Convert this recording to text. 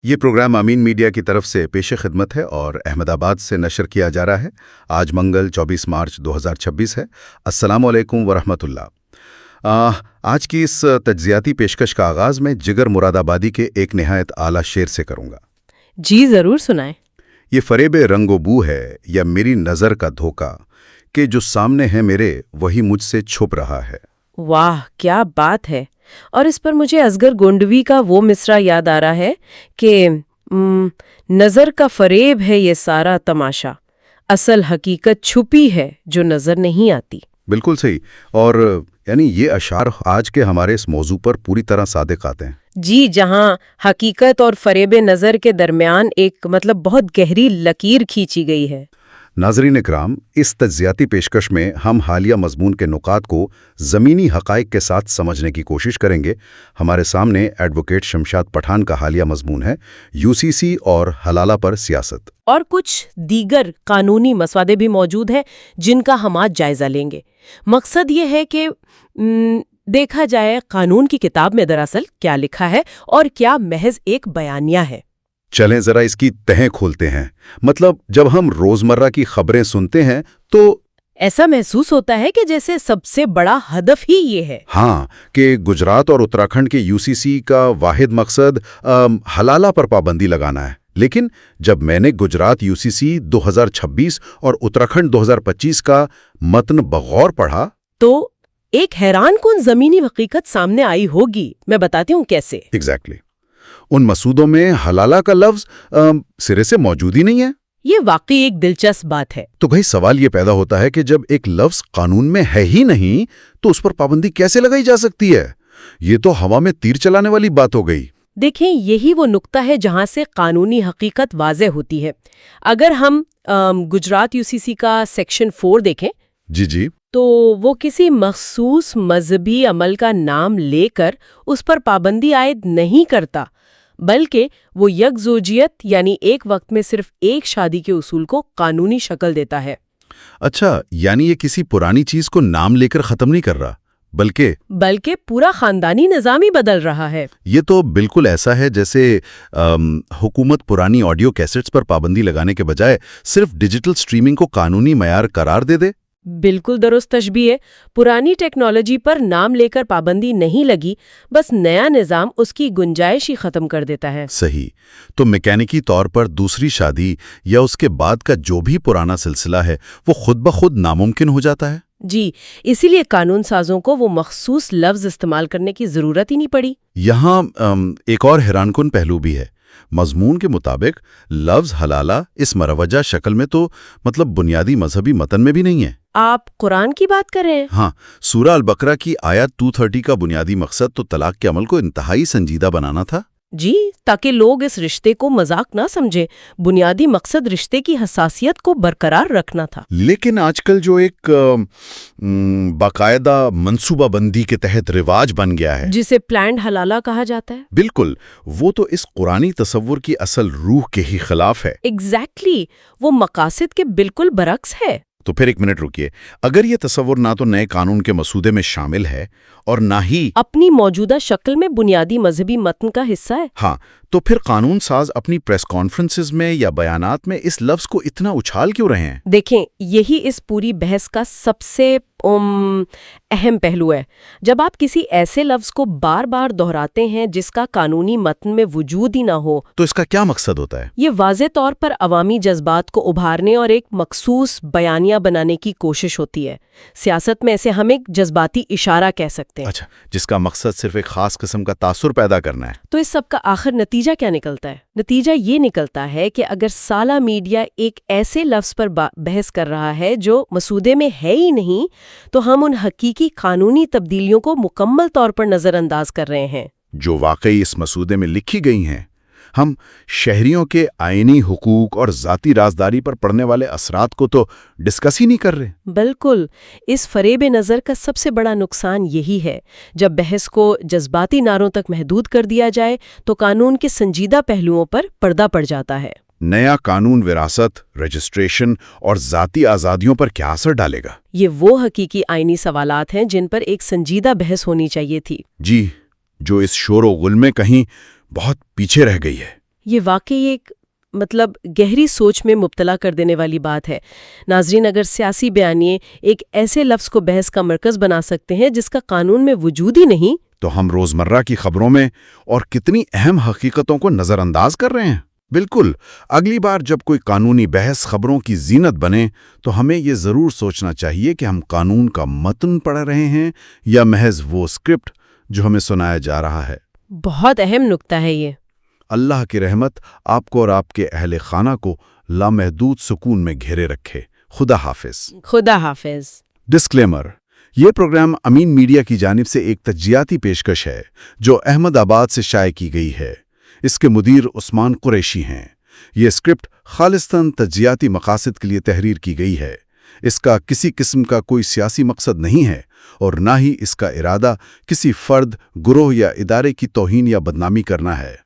یہ پروگرام امین میڈیا کی طرف سے پیش خدمت ہے اور احمد آباد سے نشر کیا جا رہا ہے۔ آج منگل 24 مارچ 2026 ہے۔ السلام علیکم ورحمۃ اللہ۔ آج کی اس تجزیاتی پیشکش کا آغاز میں جگر مراد آبادی کے ایک نہایت اعلیٰ شعر سے کروں گا۔ جی ضرور سنائیں۔ یہ فریب رنگ و بو ہے یا میری نظر کا دھوکہ کہ جو سامنے ہے میرے وہی مجھ سے چھپ رہا ہے۔ واہ کیا بات ہے! اور اس پر مجھے اصغر گونڈوی کا وہ مصرع یاد آ رہا ہے کہ نظر کا فریب ہے یہ سارا تماشا، اصل حقیقت چھپی ہے جو نظر نہیں آتی۔ بالکل صحیح۔ اور یعنی یہ اشعار آج کے ہمارے اس موضوع پر پوری طرح صادق آتے ہیں۔ جی، جہاں حقیقت اور فریب نظر کے درمیان ایک بہت گہری لکیر کھینچی گئی ہے۔ ناظرین اکرام، اس تجزیاتی پیشکش میں ہم حالیہ مضمون کے نکات کو زمینی حقائق کے ساتھ سمجھنے کی کوشش کریں گے۔ ہمارے سامنے ایڈوکیٹ شمشاد پٹھان کا حالیہ مضمون ہے UCC اور حلالہ پر سیاست، اور کچھ دیگر قانونی مسودے بھی موجود ہیں جن کا ہم آج جائزہ لیں گے۔ مقصد یہ ہے کہ دیکھا جائے قانون کی کتاب میں دراصل کیا لکھا ہے اور کیا محض ایک بیانیہ ہے۔ چلیں ذرا اس کی تہیں کھولتے ہیں۔ مطلب جب ہم روزمرہ کی خبریں سنتے ہیں تو ایسا محسوس ہوتا ہے کہ جیسے سب سے بڑا ہدف ہی یہ ہے کہ گجرات اور اتراکھنڈ کے UCC کا واحد مقصد حلالہ پر پابندی لگانا ہے۔ لیکن جب میں نے گجرات UCC 2026 اور اتراکھنڈ 2025 کا متن بغور پڑھا تو ایک حیران کن زمینی حقیقت سامنے آئی ہوگی۔ میں بتاتی ہوں کیسے۔ ایگزیکٹلی۔ ان مسودوں میں حلالہ کا لفظ سرے سے موجود ہی نہیں ہے۔ یہ واقعی ایک دلچسپ بات ہے۔ تو بھائی سوال یہ پیدا ہوتا ہے کہ جب ایک لفظ قانون میں ہے ہی نہیں تو اس پر پابندی کیسے لگائی جا سکتی ہے؟ یہ تو ہوا میں تیر چلانے والی بات ہو گئی۔ دیکھیں، یہی وہ نقطہ ہے جہاں سے قانونی حقیقت واضح ہوتی ہے۔ اگر ہم گجرات UCC کا سیکشن 4 دیکھیں جی تو وہ کسی مخصوص مذہبی عمل کا نام لے کر اس پر پابندی عائد نہیں کرتا، بلکہ وہ یکزوجیت یعنی ایک وقت میں صرف ایک شادی کے اصول کو قانونی شکل دیتا ہے۔ اچھا، یعنی یہ کسی پرانی چیز کو نام لے کر ختم نہیں کر رہا، بلکہ پورا خاندانی نظام ہی بدل رہا ہے۔ یہ تو بالکل ایسا ہے جیسے حکومت پرانی آڈیو کیسٹس پر پابندی لگانے کے بجائے صرف ڈیجیٹل سٹریمنگ کو قانونی معیار قرار دے۔ بالکل درست تشبیہ ہے۔ پرانی ٹیکنالوجی پر نام لے کر پابندی نہیں لگی، بس نیا نظام اس کی گنجائش ہی ختم کر دیتا ہے۔ صحیح۔ تو میکینکی طور پر دوسری شادی یا اس کے بعد کا جو بھی پرانا سلسلہ ہے وہ خود بخود ناممکن ہو جاتا ہے۔ جی، اسی لیے قانون سازوں کو وہ مخصوص لفظ استعمال کرنے کی ضرورت ہی نہیں پڑی۔ یہاں ایک اور حیران کن پہلو بھی ہے۔ مضمون کے مطابق لفظ حلالہ اس مروجہ شکل میں تو بنیادی مذہبی متن میں بھی نہیں ہے۔ آپ قرآن کی بات کر رہے ہیں؟ ہاں، سورہ البقرہ کی آیت 230 کا بنیادی مقصد تو طلاق کے عمل کو انتہائی سنجیدہ بنانا تھا۔ جی، تاکہ لوگ اس رشتے کو مذاق نہ سمجھیں۔ بنیادی مقصد رشتے کی حساسیت کو برقرار رکھنا تھا۔ لیکن آج کل جو ایک باقاعدہ منصوبہ بندی کے تحت رواج بن گیا ہے جسے پلانڈ حلالہ کہا جاتا ہے، بالکل، وہ تو اس قرآنی تصور کی اصل روح کے ہی خلاف ہے۔ ایگزیکٹلی، وہ مقاصد کے بالکل برعکس ہے۔ تو پھر ایک منٹ رکیے، اگر یہ تصور نہ تو نئے قانون کے مسودے میں شامل ہے اور نہ ہی اپنی موجودہ شکل میں بنیادی مذہبی متن کا حصہ ہے، تو پھر قانون ساز اپنی پریس کانفرنسز میں یا بیانات میں اس لفظ کو اتنا اچھال کیوں رہے ہیں؟ دیکھیں، یہی اس پوری بحث کا سب سے اہم پہلو ہے۔ جب آپ کسی ایسے لفظ کو بار بار دہراتے ہیں جس کا قانونی متن میں وجود ہی نہ ہو تو اس کا کیا مقصد ہوتا ہے؟ یہ واضح طور پر عوامی جذبات کو ابھارنے اور ایک مخصوص بیانیہ بنانے کی کوشش ہوتی ہے۔ سیاست میں اسے ہم ایک جذباتی اشارہ کہہ سکتے ہیں۔ اچھا، جس کا مقصد صرف ایک خاص قسم کا تاثر پیدا کرنا ہے۔ تو اس سب کا آخر نتیجہ کیا نکلتا ہے؟ نتیجہ یہ نکلتا ہے کہ اگر سالہ میڈیا ایک ایسے لفظ پر بحث کر رہا ہے جو مسودے میں ہے ہی نہیں، تو ہم ان حقیقی قانونی تبدیلیوں کو مکمل طور پر نظر انداز کر رہے ہیں جو واقعی اس مسودے میں لکھی گئی ہیں۔ ہم شہریوں کے آئینی حقوق اور ذاتی رازداری پر پڑنے والے اثرات کو تو ڈسکس ہی نہیں کر رہے۔ بالکل، اس فریب نظر کا سب سے بڑا نقصان یہی ہے۔ جب بحث کو جذباتی نعروں تک محدود کر دیا جائے تو قانون کے سنجیدہ پہلوؤں پر پردہ پڑ جاتا ہے۔ نیا قانون وراثت، رجسٹریشن اور ذاتی آزادیوں پر کیا اثر ڈالے گا؟ یہ وہ حقیقی آئینی سوالات ہیں جن پر ایک سنجیدہ بحث ہونی چاہیے تھی۔ جی، جو اس شور و غل میں کہیں بہت پیچھے رہ گئی ہے۔ یہ واقعی ایک گہری سوچ میں مبتلا کر دینے والی بات ہے۔ ناظرین، اگر سیاسی بیانیے ایک ایسے لفظ کو بحث کا مرکز بنا سکتے ہیں جس کا قانون میں وجود ہی نہیں، تو ہم روزمرہ کی خبروں میں اور کتنی اہم حقیقتوں کو نظر انداز کر رہے ہیں۔ بالکل، اگلی بار جب کوئی قانونی بحث خبروں کی زینت بنے تو ہمیں یہ ضرور سوچنا چاہیے کہ ہم قانون کا متن پڑھ رہے ہیں یا محض وہ اسکرپٹ جو ہمیں سنایا جا رہا ہے۔ بہت اہم نکتہ ہے یہ۔ اللہ کی رحمت آپ کو اور آپ کے اہل خانہ کو لامحدود سکون میں گھیرے رکھے۔ خدا حافظ۔ خدا حافظ۔ ڈسکلیمر: یہ پروگرام امین میڈیا کی جانب سے ایک تجزیاتی پیشکش ہے جو احمد آباد سے شائع کی گئی ہے۔ اس کے مدیر عثمان قریشی ہیں۔ یہ اسکرپٹ خالصتاً تجزیاتی مقاصد کے لیے تحریر کی گئی ہے۔ اس کا کسی قسم کا کوئی سیاسی مقصد نہیں ہے اور نہ ہی اس کا ارادہ کسی فرد، گروہ یا ادارے کی توہین یا بدنامی کرنا ہے۔